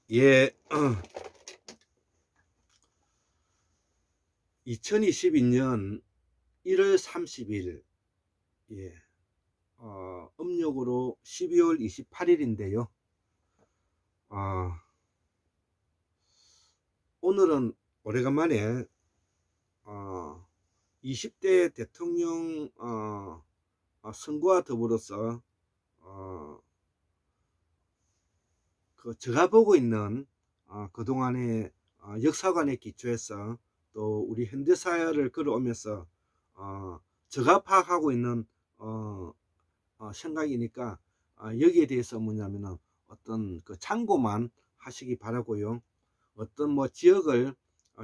예, 2022년 1월 30일, 예, 음력으로 12월 28일인데요. 오늘은 오래간만에 20대 대통령 선거와 더불어서 제가 보고 있는 그동안의 역사관에 기초해서 또 우리 현대사회를 걸어오면서 제가 파악하고 있는 생각이니까 여기에 대해서 뭐냐면은 어떤 그 참고만 하시기 바라고요. 어떤 뭐 지역을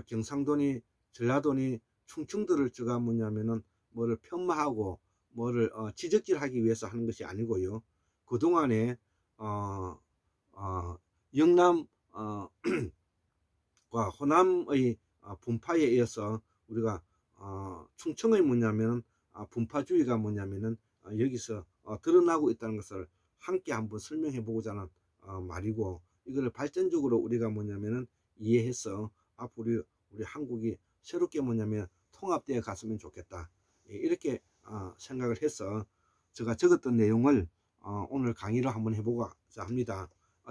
경상도니 전라도니 충청도를 제가 뭐냐면은 뭐를 폄하하고 뭐를 지적질하기 위해서 하는 것이 아니고요. 그동안에 영남 과 호남의 분파에 의해서 우리가 충청의 뭐냐면 분파주의가 뭐냐면은 여기서 드러나고 있다는 것을 함께 한번 설명해 보고자 하는 말이고, 이거를 발전적으로 우리가 뭐냐면은 이해해서 앞으로 우리 한국이 새롭게 뭐냐면 통합되어 갔으면 좋겠다, 이렇게 생각을 해서 제가 적었던 내용을 오늘 강의를 한번 해보고자 합니다.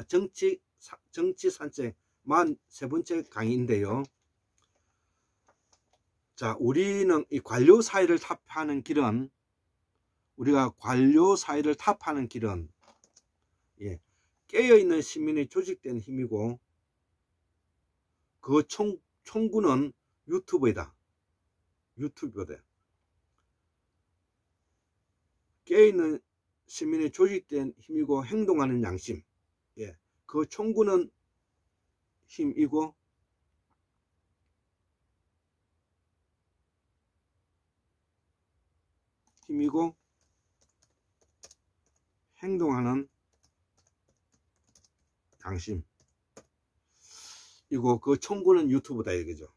정치 산책 43번째 강의인데요. 자, 우리는 이 관료 사회를 타파하는 길은, 우리가 관료 사회를 타파하는 길은 깨어있는 시민의 조직된 힘이고, 그 총구는 유튜브이다. 깨어있는 시민의 조직된 힘이고 행동하는 양심, 그 총구는 힘이고 행동하는 양심, 이거 그 총구는 유튜브다 이거죠.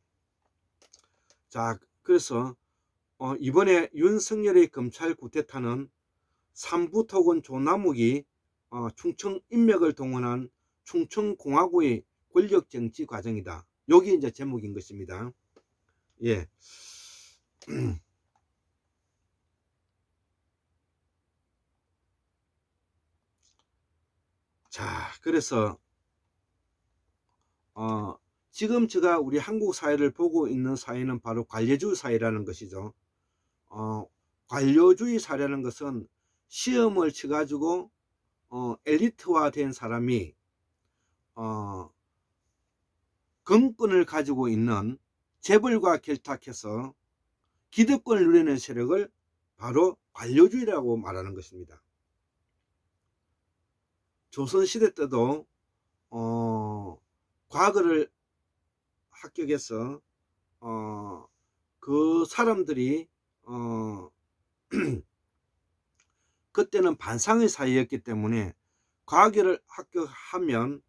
자, 그래서 이번에 윤석열의 검찰 구태타는 삼부토건 조남욱이 충청 인맥을 동원한 충청공화국의 권력정치 과정이다. 여기 이제 제목인 것입니다. 예. 자, 그래서 지금 제가 우리 한국 사회를 보고 있는 사회는 바로 관료주의 사회라는 것이죠. 관료주의 사회라는 것은 시험을 쳐가지고 엘리트화 된 사람이 정권을 가지고 있는 재벌과 결탁해서 기득권을 누리는 세력을 바로 관료주의라고 말하는 것입니다. 조선시대 때도 과거를 합격해서 그 사람들이 그때는 반상의 사회였기 때문에 과거를 합격하면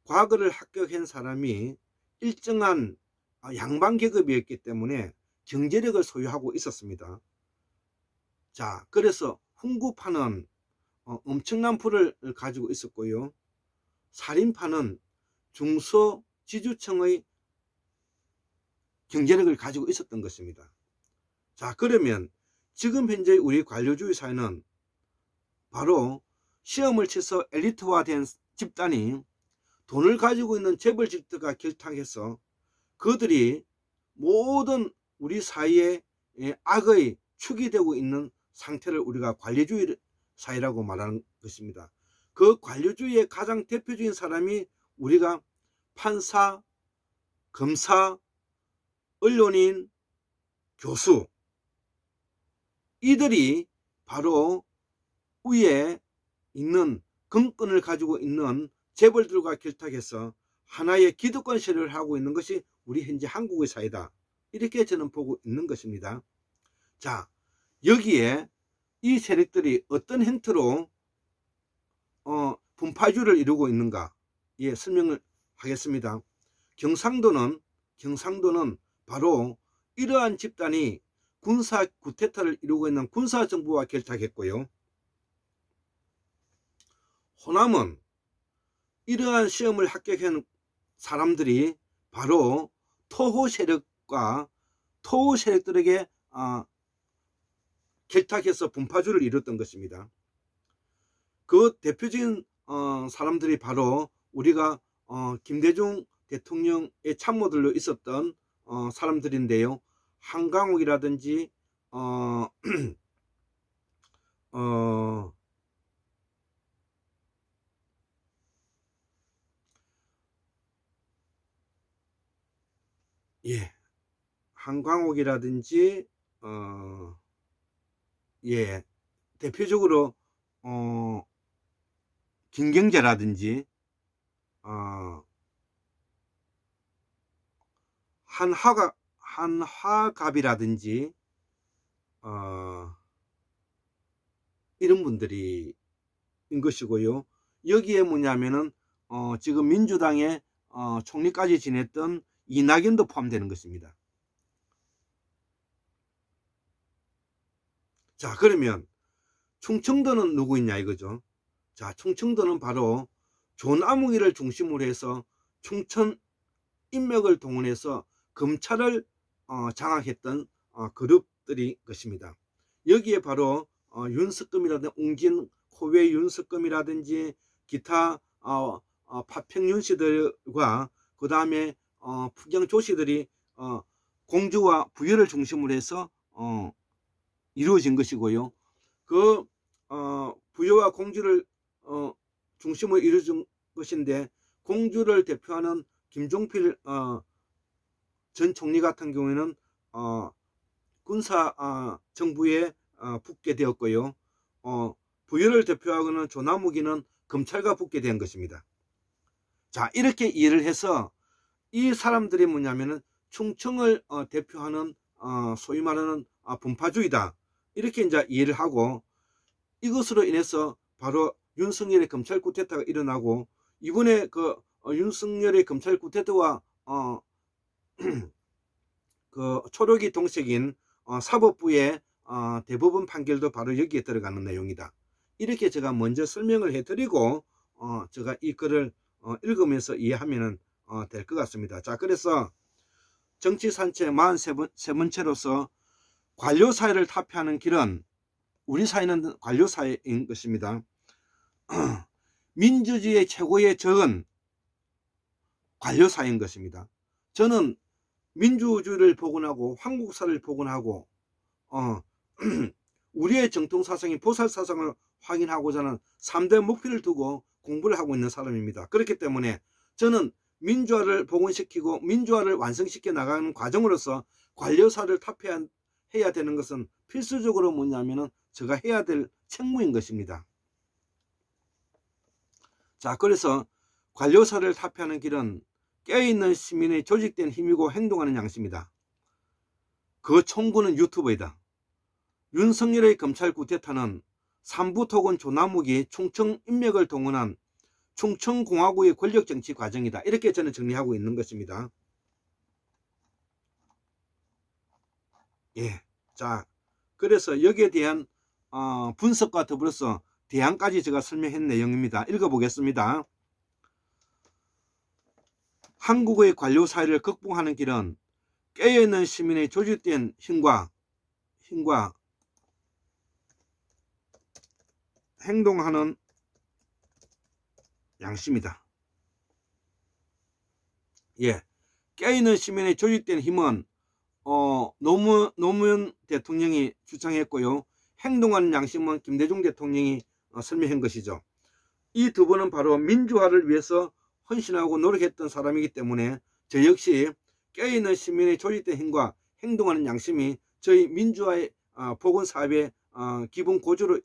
과거를 합격한 사람이 일정한 양반계급이었기 때문에 경제력을 소유하고 있었습니다. 자, 그래서 훈구파는 엄청난 부를 가지고 있었고요. 살인파는 중소지주층의 경제력을 가지고 있었던 것입니다. 자, 그러면 지금 현재 우리 관료주의 사회는 바로 시험을 쳐서 엘리트화된 집단이 돈을 가지고 있는 재벌집들과 결탁해서 그들이 모든 우리 사회의 악의 축이 되고 있는 상태를 우리가 관료주의 사회라고 말하는 것입니다. 그 관료주의의 가장 대표적인 사람이 우리가 판사, 검사, 언론인, 교수, 이들이 바로 위에 있는 정권을 가지고 있는 재벌들과 결탁해서 하나의 기득권 세력을 하고 있는 것이 우리 현재 한국의 사회다, 이렇게 저는 보고 있는 것입니다. 자, 여기에 이 세력들이 어떤 형태로 분파주의를 이루고 있는가, 설명을 하겠습니다. 경상도는 바로 이러한 집단이 군사 구태타를 이루고 있는 군사정부와 결탁했고요. 호남은 이러한 시험을 합격한 사람들이 바로 토호 세력과 토호 세력들에게 결탁해서 분파주를 이뤘던 것입니다. 그 대표적인 사람들이 바로 우리가 김대중 대통령의 참모들로 있었던 사람들인데요. 한강옥이라든지 예, 한강옥이라든지 예, 대표적으로 김경재라든지 한화갑이라든지 이런 분들이 인 것이고요. 여기에 뭐냐면은 지금 민주당의 총리까지 지냈던 이낙연도 포함되는 것입니다. 자, 그러면 충청도는 누구 있냐 이거죠. 자, 충청도는 바로 조남욱이를 중심으로 해서 충청 인맥을 동원해서 검찰을 장악했던 그룹들이 것입니다. 여기에 바로 윤석금이라든지 웅진 코웨 윤석금이라든지 기타 파평윤 씨들과 그 다음에 풍경 조씨들이 공주와 부여를 중심으로 해서 이루어진 것이고요. 그 부여와 공주를 중심으로 이루어진 것인데, 공주를 대표하는 김종필 전 총리 같은 경우에는 군사 정부에 붙게 되었고요. 부여를 대표하는 조남욱이는 검찰과 붙게 된 것입니다. 자, 이렇게 이해를 해서 이 사람들이 뭐냐면은 충청을 대표하는 소위 말하는 분파주의다, 이렇게 이제 이해를 하고, 이것으로 인해서 바로 윤석열의 검찰 쿠데타가 일어나고, 이번에 그 윤석열의 검찰 쿠데타와 그 초록이 동색인 사법부의 대법원 판결도 바로 여기에 들어가는 내용이다. 이렇게 제가 먼저 설명을 해드리고 제가 이 글을 읽으면서 이해하면 될 것 같습니다. 자, 그래서 정치산채 43번째로서 관료사회를 타파하는 길은, 우리 사회는 관료사회인 것입니다. 민주주의의 최고의 적은 관료사회인 것입니다. 저는 민주주의를 복원하고 한국사를 복원하고 우리의 정통사상인 보살사상을 확인하고자 하는 3대 목표를 두고 공부를 하고 있는 사람입니다. 그렇기 때문에 저는 민주화를 복원시키고 민주화를 완성시켜 나가는 과정으로서 관료사를 타파해야 되는 것은 필수적으로 뭐냐면은 제가 해야 될 책무인 것입니다. 자, 그래서 관료사를 타파하는 길은 깨어있는 시민의 조직된 힘이고 행동하는 양심이다. 그 총구는 유튜브이다. 윤석열의 검찰 쿠데타는 삼부토건 조남욱이 충청 인맥을 동원한 충청공화국의 권력정치 과정이다. 이렇게 저는 정리하고 있는 것입니다. 예. 자, 그래서 여기에 대한 분석과 더불어서 대안까지 제가 설명한 내용입니다. 읽어보겠습니다. 한국의 관료사회를 극복하는 길은 깨어있는 시민의 조직된 힘과 행동하는 양심이다. 예, 깨어있는 시민의 조직된 힘은 노무현 대통령이 주장했고요. 행동하는 양심은 김대중 대통령이 설명한 것이죠. 이 두 분은 바로 민주화를 위해서 헌신하고 노력했던 사람이기 때문에 저 역시 깨어있는 시민의 조직된 힘과 행동하는 양심이 저희 민주화의 복원사업의 기본 골조를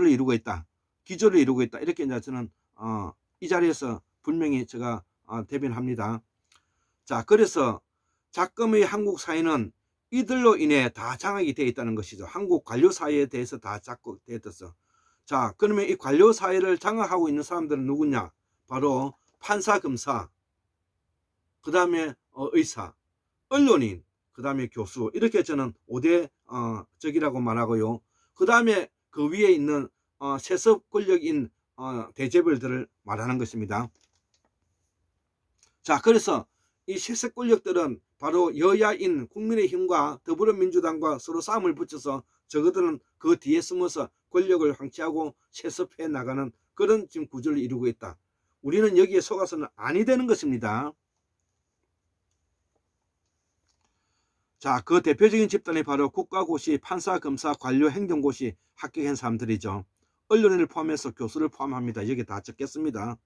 이루고 있다. 기조를 이루고 있다. 이렇게 이제 저는 이 자리에서 분명히 제가 대변합니다. 자, 그래서 작금의 한국 사회는 이들로 인해 다 장악이 되어 있다는 것이죠. 한국 관료사회에 대해서 다 작곡되었어. 자, 그러면 이 관료사회를 장악하고 있는 사람들은 누구냐? 바로 판사, 검사, 그 다음에 의사, 언론인, 그 다음에 교수, 이렇게 저는 5대 적이라고 말하고요. 그 다음에 그 위에 있는 세습 권력인 대재벌들을 말하는 것입니다. 자, 그래서 이 세습 권력들은 바로 여야인 국민의힘과 더불어민주당과 서로 싸움을 붙여서 저것들은 그 뒤에 숨어서 권력을 황취하고 세습해 나가는 그런 지금 구조를 이루고 있다. 우리는 여기에 속아서는 아니 되는 것입니다. 자, 그 대표적인 집단이 바로 국가고시, 판사, 검사, 관료, 행정고시 합격한 사람들이죠. 언론인을 포함해서 교수를 포함합니다. 여기 다 적겠습니다.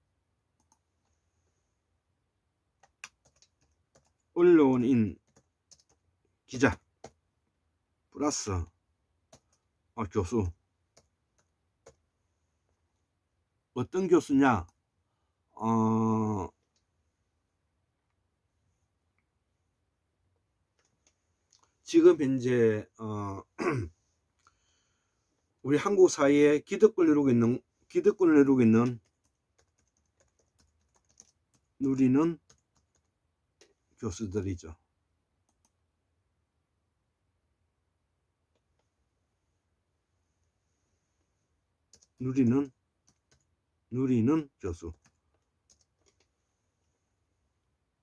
언론인, 기자, 플러스 교수. 어떤 교수냐? 지금 현재 우리 한국 사회에 기득권을 이루고 있는 누리는 교수들이죠. 누리는 교수.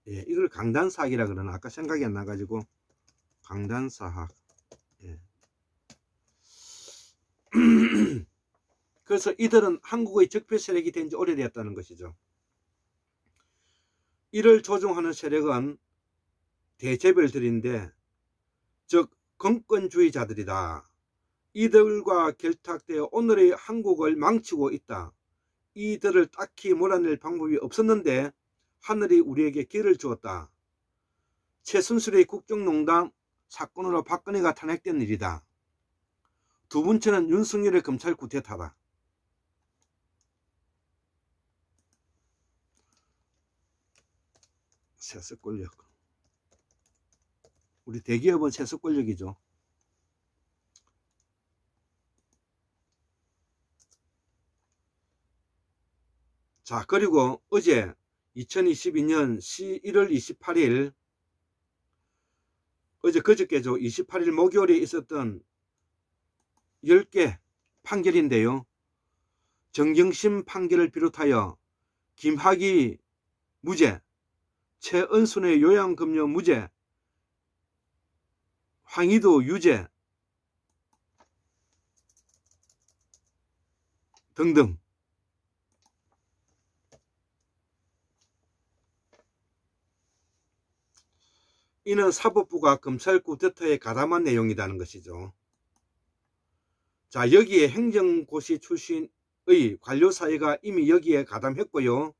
예, 이걸 강단사학이라 그러나 아까 생각이 안 나가지고 강단사학. 예. 그래서 이들은 한국의 적폐 세력이 된 지 오래되었다는 것이죠. 이를 조종하는 세력은 대재벌들인데, 즉 건권주의자들이다. 이들과 결탁되어 오늘의 한국을 망치고 있다. 이들을 딱히 몰아낼 방법이 없었는데 하늘이 우리에게 기회를 주었다. 최순실의 국정농단 사건으로 박근혜가 탄핵된 일이다. 두 번째는 윤석열의 검찰 쿠데타다. 세습 권력. 우리 대기업은 세습 권력이죠. 자, 그리고 어제 2022년 1월 28일 그저께죠. 28일 목요일에 있었던 10개 판결인데요. 정경심 판결을 비롯하여 김학의 무죄, 최은순의 요양급여 무죄, 황희도 유죄 등등. 이는 사법부가 검찰 쿠데타에 가담한 내용이라는 것이죠. 자, 여기에 행정고시 출신의 관료사회가 이미 여기에 가담했고요.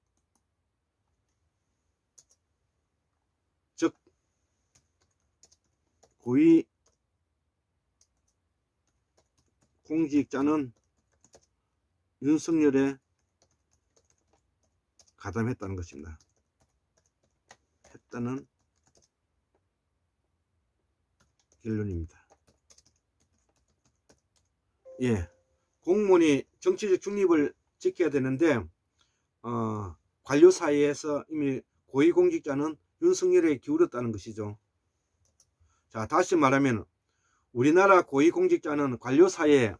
즉 고위 공직자는 윤석열에 가담했다는 것입니다. 했다는 결론입니다. 예, 공무원이 정치적 중립을 지켜야 되는데 관료사회에서 이미 고위공직자는 윤석열에 기울었다는 것이죠. 자, 다시 말하면 우리나라 고위공직자는 관료사회,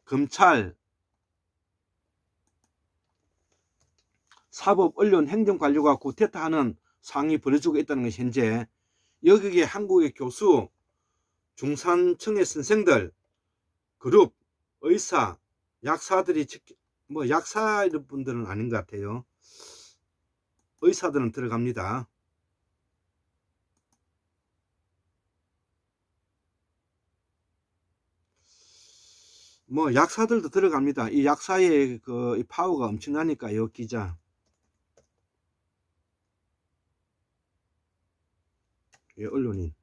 검찰, 사법, 언론, 행정관료가 쿠데타하는 상황이 벌어지고 있다는 것이 현재. 여기에 한국의 교수, 중산층의 선생들, 그룹, 의사, 약사들이 약사 이런 분들은 아닌 것 같아요. 의사들은 들어갑니다. 약사들도 들어갑니다. 이 약사의 이 파워가 엄청나니까요, 기자. 예, 언론인.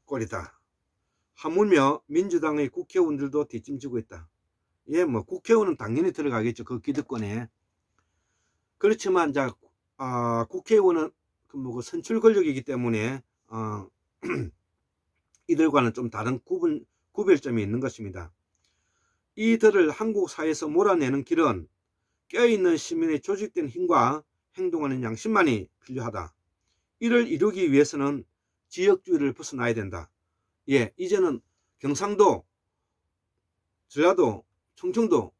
꼴이다. 하물며 민주당의 국회의원들도 뒷짐지고 있다. 예, 국회의원은 당연히 들어가겠죠. 그 기득권에. 그렇지만 국회의원은 그 선출 권력이기 때문에 이들과는 좀 다른 구별점이 있는 것입니다. 이들을 한국 사회에서 몰아내는 길은 껴있는 시민의 조직된 힘과 행동하는 양심만이 필요하다. 이를 이루기 위해서는 지역주의를 벗어나야 된다. 예, 이제는 경상도, 전라도, 충청도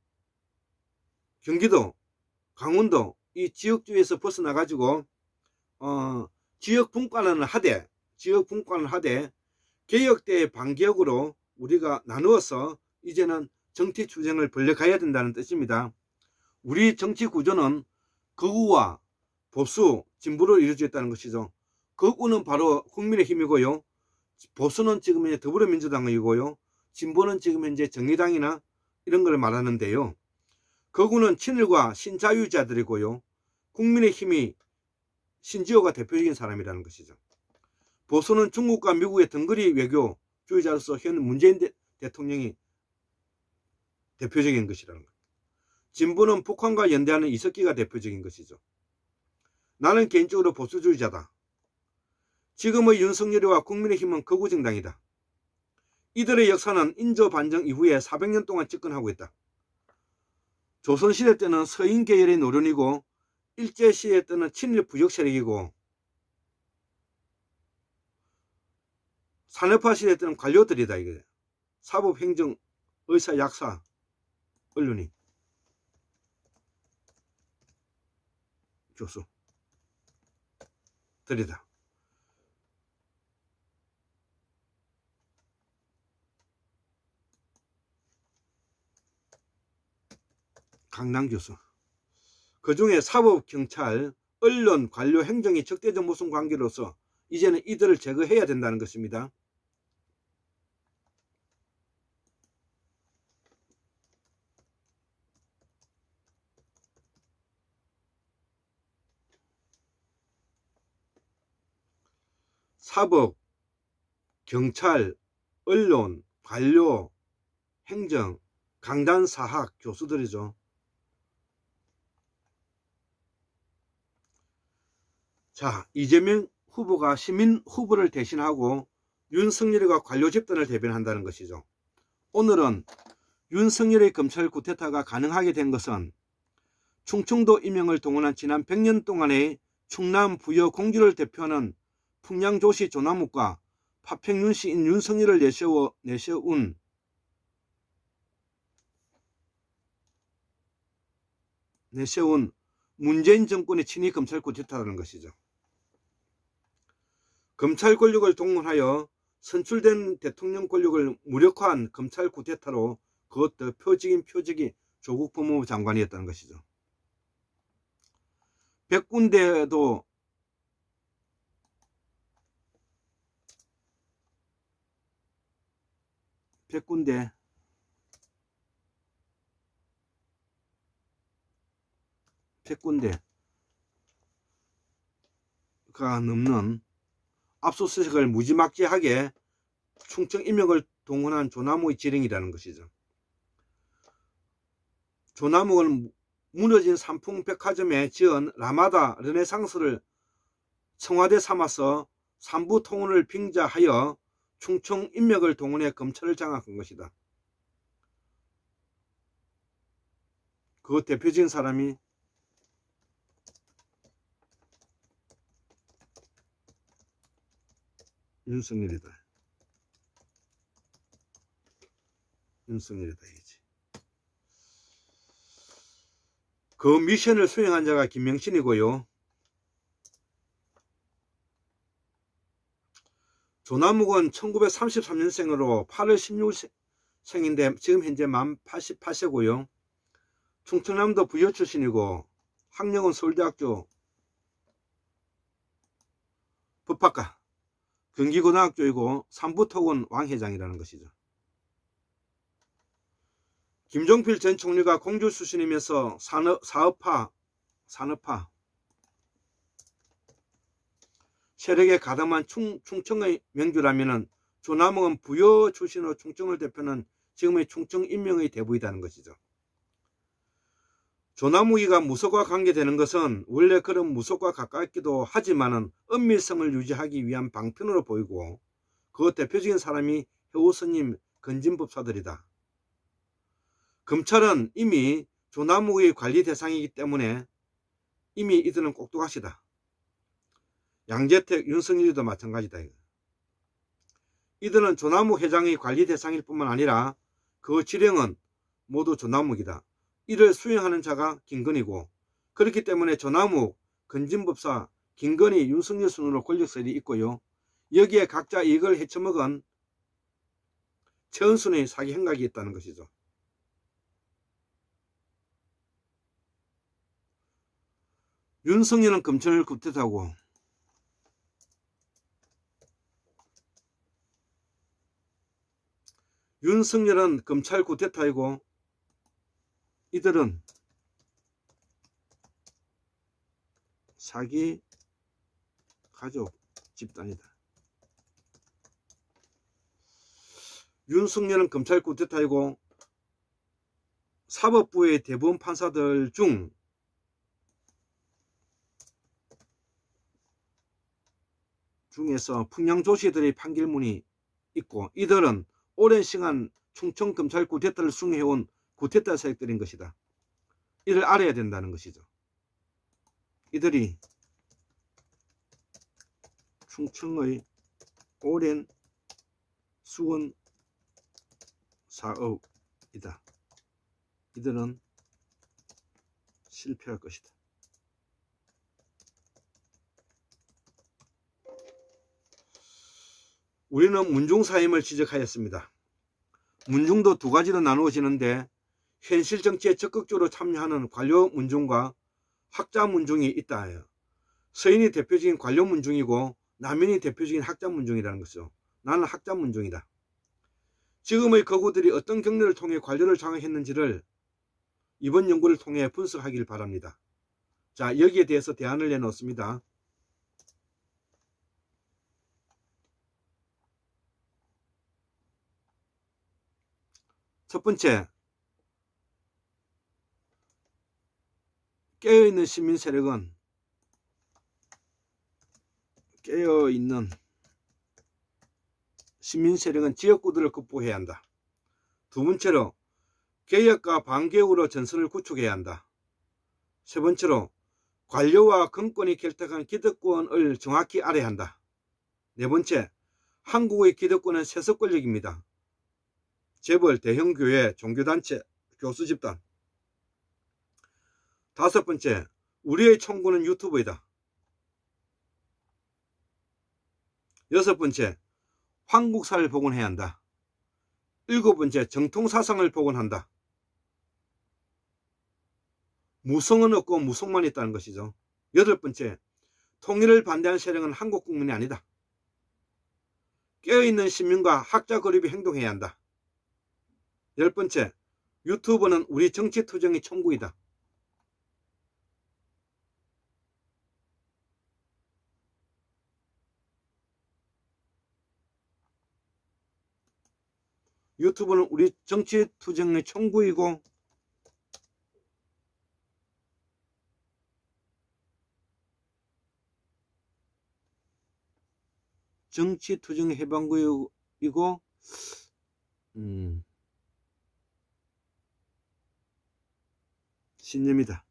경기도, 강원도 이 지역주에서 벗어나 가지고 지역 분권을 하되 개혁대의 반개혁으로 우리가 나누어서 이제는 정치 투쟁을 벌려가야 된다는 뜻입니다. 우리 정치 구조는 극우와 보수, 진보로 이루어져 있다는 것이죠. 극우는 바로 국민의힘이고요. 보수는 지금 현재 더불어민주당이고요. 진보는 지금 현재 정의당이나 이런 걸 말하는데요. 극우는 친일과 신자유자들이고요. 국민의힘이 신지호가 대표적인 사람이라는 것이죠. 보수는 중국과 미국의 덩거리 외교주의자로서 현 문재인 대통령이 대표적인 것이라는 것. 진보는 북한과 연대하는 이석기가 대표적인 것이죠. 나는 개인적으로 보수주의자다. 지금의 윤석열이와 국민의힘은 극우정당이다. 이들의 역사는 인조반정 이후에 400년 동안 집권하고 있다. 조선시대 때는 서인 계열의 노련이고 일제시대 때는 친일 부역 세력이고 산업화 시대 때는 관료들이다. 이게 사법, 행정, 의사, 약사, 언론인, 교수 들이다. 강남 교수. 그 중에 사법, 경찰, 언론, 관료, 행정이 적대적 모순 관계로서 이제는 이들을 제거해야 된다는 것입니다. 사법, 경찰, 언론, 관료, 행정, 강단, 사학, 교수들이죠. 자, 이재명 후보가 시민 후보를 대신하고 윤석열과 관료 집단을 대변한다는 것이죠. 오늘은 윤석열의 검찰 쿠데타가 가능하게 된 것은 충청도 임명을 동원한 지난 100년 동안의 충남 부여 공주를 대표하는 풍량조씨 조남욱과 파평윤씨인 윤석열을 내세운 문재인 정권의 친위 검찰 쿠데타라는 것이죠. 검찰 권력을 동원하여 선출된 대통령 권력을 무력화한 검찰 쿠데타로 그것도 표적이 조국 법무부 장관이었다는 것이죠. 100군데도 가 넘는 압수수색을 무지막지하게 충청 임명을 동원한 조남욱의 지령이라는 것이죠. 조남욱은 무너진 삼풍백화점에 지은 라마다 르네상스를 청와대 삼아서 삼부 통운을 빙자하여 충청 인맥을 동원해 검찰을 장악한 것이다. 그 대표적인 사람이 윤석열이다. 이지. 그 미션을 수행한 자가 김명신이고요. 조남욱은 1933년생으로 8월 16생인데 지금 현재 만 88세고요. 충청남도 부여 출신이고 학력은 서울대학교 법학과 경기고등학교이고 삼부토군 왕회장이라는 것이죠. 김종필 전 총리가 공주 출신이면서 산업파 세력에 가담한 충청의 명주라면은 조남욱은 부여 출신으로 충청을 대표하는 지금의 충청 인명의 대부이다는 것이죠. 조남욱이가 무속과 관계되는 것은 원래 그런 무속과 가깝기도 하지만은 은밀성을 유지하기 위한 방편으로 보이고 그 대표적인 사람이 효우스님 건진법사들이다. 검찰은 이미 조남욱의 관리 대상이기 때문에 이미 이들은 꼭두각시다. 양재택, 윤석열이도 마찬가지다. 이들은 조남욱 회장의 관리 대상일 뿐만 아니라 그 지령은 모두 조남욱이다. 이를 수행하는 자가 김건희고, 그렇기 때문에 조남욱, 건진법사, 김건희, 윤석열 순으로 권력설이 있고요. 여기에 각자 이익을 헤쳐먹은 최은순의 사기 행각이 있다는 것이죠. 윤석열은 검찰을 구태타고, 윤석열은 검찰 구태타이고, 이들은 사기 가족 집단이다. 윤석열은 검찰 구태타이고, 사법부의 대법원 판사들 중에서 풍량조시들의 판결문이 있고, 이들은 오랜 시간 충청검찰 구태타를 숭해온 구태타 세력들인 것이다. 이를 알아야 된다는 것이죠. 이들이 충청의 오랜 수원 사업이다. 이들은 실패할 것이다. 우리는 문중사임을 지적하였습니다. 문중도 두 가지로 나누어지는데, 현실 정치에 적극적으로 참여하는 관료 문중과 학자 문중이 있다 해요. 서인이 대표적인 관료 문중이고 남인이 대표적인 학자 문중이라는 것이죠. 나는 학자 문중이다. 지금의 거구들이 어떤 경로를 통해 관료를 장악했는지를 이번 연구를 통해 분석하길 바랍니다. 자, 여기에 대해서 대안을 내놓습니다. 첫 번째, 깨어있는 시민 세력은 지역구들을 극복해야 한다. 두 번째로, 개혁과 반개혁으로 전선을 구축해야 한다. 세 번째로, 관료와 정권이 결탁한 기득권을 정확히 알아야 한다. 네 번째, 한국의 기득권은 세습 권력입니다. 재벌, 대형교회, 종교단체, 교수집단. 다섯 번째, 우리의 총구는 유튜브이다. 여섯 번째, 한국사를 복원해야 한다. 일곱 번째, 정통사상을 복원한다. 무성은 없고 무속만 있다는 것이죠. 여덟 번째, 통일을 반대하는 세력은 한국 국민이 아니다. 깨어있는 시민과 학자 그룹이 행동해야 한다. 열 번째, 유튜브는 우리 정치투쟁의 총구이다. 유튜브는 우리 정치투쟁의 총구이고, 정치투쟁의 해방구이고, 신념이다.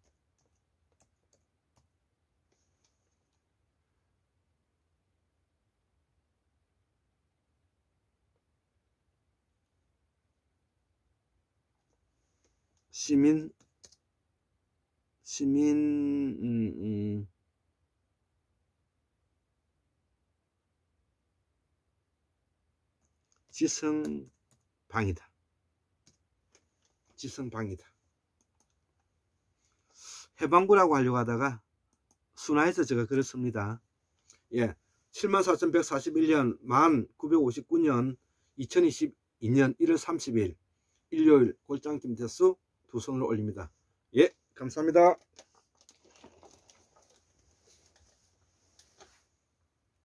지성방이다. 지성방이다. 해방구라고 하려고 하다가 순화해서 제가 그렇습니다. 예, 74,141년 만 959년 2022년 1월 30일 일요일 골장팀 대수 2손을 올립니다. 예, 감사합니다.